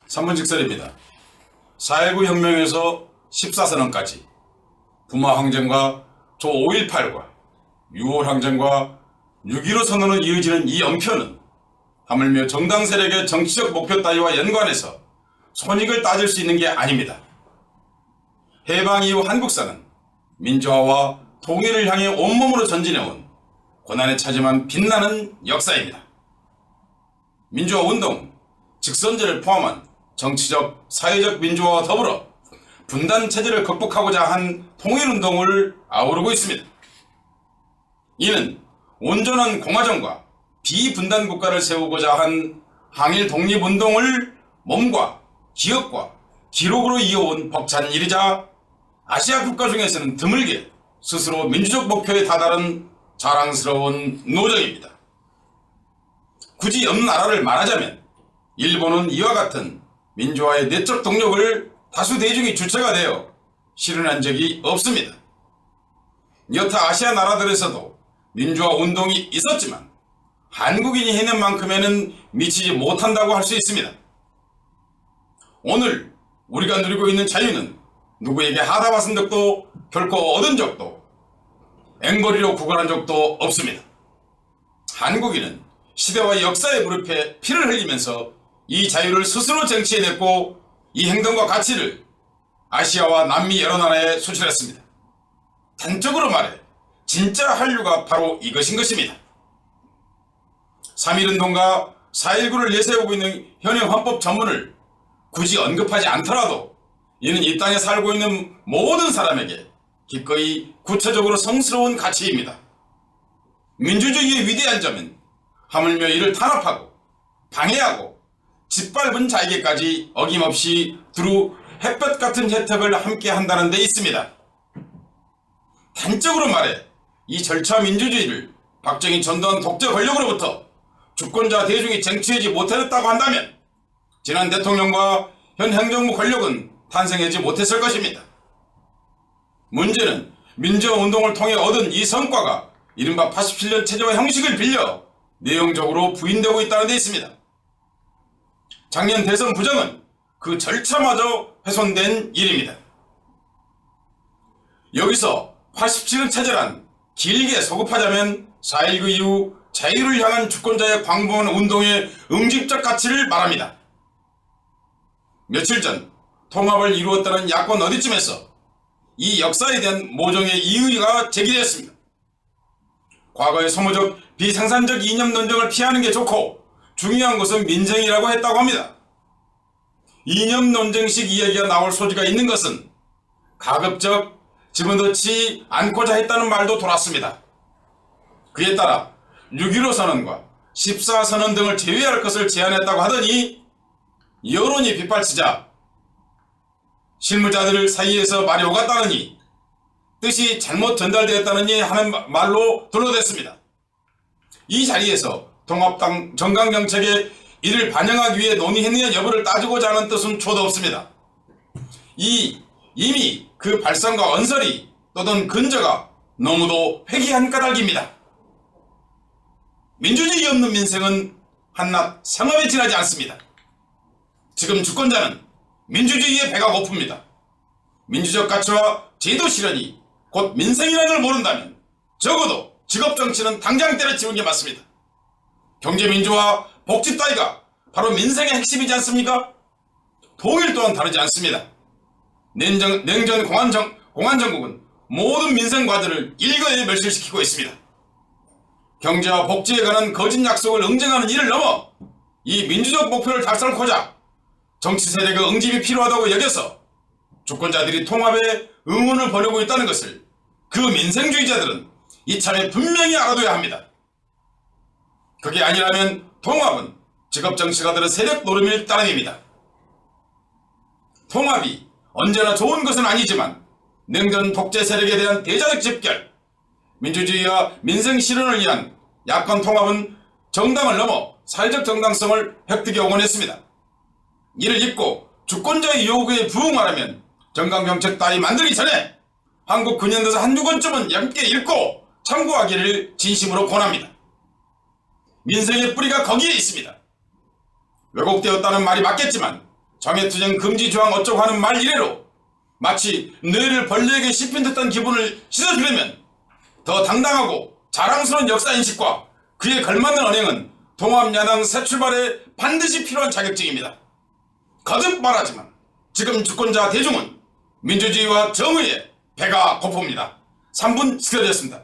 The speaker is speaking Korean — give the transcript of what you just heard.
3번 직설입니다. 4.19 혁명에서 14선언까지 부마 항쟁과 조 5.18과 6.5 항쟁과 6.15 선언으로 이어지는 이 엄표는 하물며 정당 세력의 정치적 목표 따위와 연관해서 손익을 따질 수 있는 게 아닙니다. 해방 이후 한국사는 민주화와 통일을 향해 온몸으로 전진해온 고난에 차지만 빛나는 역사입니다. 민주화 운동, 직선제를 포함한 정치적, 사회적 민주화와 더불어 분단 체제를 극복하고자 한 통일운동을 아우르고 있습니다. 이는 온전한 공화정과 비분단 국가를 세우고자 한 항일 독립운동을 몸과 기억과 기록으로 이어온 벅찬 일이자 아시아 국가 중에서는 드물게 스스로 민주적 목표에 다다른 자랑스러운 노정입니다. 굳이 옆 나라를 말하자면 일본은 이와 같은 민주화의 내적 동력을 다수 대중이 주체가 되어 실현한 적이 없습니다. 여타 아시아 나라들에서도 민주화 운동이 있었지만 한국인이 해낸 만큼에는 미치지 못한다고 할 수 있습니다. 오늘 우리가 누리고 있는 자유는 누구에게 하다받은 적도 결코 얻은 적도 앵벌이로 구걸한 적도 없습니다. 한국인은 시대와 역사의 무릎에 피를 흘리면서 이 자유를 스스로 쟁취해냈고 이 행동과 가치를 아시아와 남미 여러 나라에 수출했습니다. 단적으로 말해 진짜 한류가 바로 이것인 것입니다. 3.1운동과 4.19를 내세우고 있는 현행 헌법 전문을 굳이 언급하지 않더라도 이는 이 땅에 살고 있는 모든 사람에게 기꺼이 구체적으로 성스러운 가치입니다. 민주주의의 위대한 점은 하물며 이를 탄압하고 방해하고 짓밟은 자에게까지 어김없이 두루 햇볕 같은 혜택을 함께 한다는 데 있습니다. 단적으로 말해 이 절차 민주주의를 박정희 전두환 독재 권력으로부터 주권자 대중이 쟁취하지 못했다고 한다면 지난 대통령과 현 행정부 권력은 탄생하지 못했을 것입니다. 문제는 민주화 운동을 통해 얻은 이 성과가 이른바 87년 체제와 형식을 빌려 내용적으로 부인되고 있다는 데 있습니다. 작년 대선 부정은 그 절차마저 훼손된 일입니다. 여기서 87년 체제란 길게 소급하자면 4.19 이후 자유를 향한 주권자의 광범한 운동의 응집적 가치를 말합니다. 며칠 전 통합을 이루었다는 야권 어디쯤에서 이 역사에 대한 모종의 이의가 제기되었습니다. 과거의 소모적 비생산적 이념 논쟁을 피하는 게 좋고 중요한 것은 민생이라고 했다고 합니다. 이념 논쟁식 이야기가 나올 소지가 있는 것은 가급적 집어넣지 않고자 했다는 말도 돌았습니다. 그에 따라 6.15 선언과 14선언 등을 제외할 것을 제안했다고 하더니 여론이 빗발치자 실무자들 사이에서 말이 오갔다느니 뜻이 잘못 전달되었다느니 하는 말로 둘러댔습니다. 이 자리에서 통합당 정강정책에 이를 반영하기 위해 논의했느냐 여부를 따지고자 하는 뜻은 초도 없습니다. 이미 그 발상과 언설이 떠돈 근저가 너무도 회귀한 까닭입니다. 민주주의 없는 민생은 한낱 상업에 지나지 않습니다. 지금 주권자는 민주주의의 배가 고픕니다. 민주적 가치와 제도 실현이 곧 민생이라는 걸 모른다면 적어도 직업정치는 당장 때려치우는 게 맞습니다. 경제민주화, 복지 따위가 바로 민생의 핵심이지 않습니까? 통일 또한 다르지 않습니다. 냉전 공안정국은 모든 민생 과제를 일거에 멸실시키고 있습니다. 경제와 복지에 관한 거짓 약속을 응징하는 일을 넘어 이 민주적 목표를 달성하고자 정치 세력의 응집이 필요하다고 여겨서 주권자들이 통합에 응원을 보내고 있다는 것을 그 민생주의자들은 이참에 분명히 알아둬야 합니다. 그게 아니라면 통합은 직업정치가들의 세력 노름일 따름입니다. 통합이 언제나 좋은 것은 아니지만 냉전 독재 세력에 대한 대자적 집결, 민주주의와 민생 실현을 위한 야권 통합은 정당을 넘어 사회적 정당성을 획득에 원했습니다. 이를 잊고 주권자의 요구에 부응하려면 정강정책 따위 만들기 전에 한국 근현대사 한두 권쯤은 함께 읽고 참고하기를 진심으로 권합니다. 민생의 뿌리가 거기에 있습니다. 왜곡되었다는 말이 맞겠지만 장애투쟁 금지 조항 어쩌고 하는 말 이래로 마치 뇌를 벌레에게 씹힌 듯한 기분을 씻어주려면 더 당당하고 자랑스러운 역사인식과 그에 걸맞는 언행은 통합야당 새 출발에 반드시 필요한 자격증입니다. 거듭 말하지만 지금 주권자 대중은 민주주의와 정의에 배가 고픕니다. 3분 시켜드렸습니다.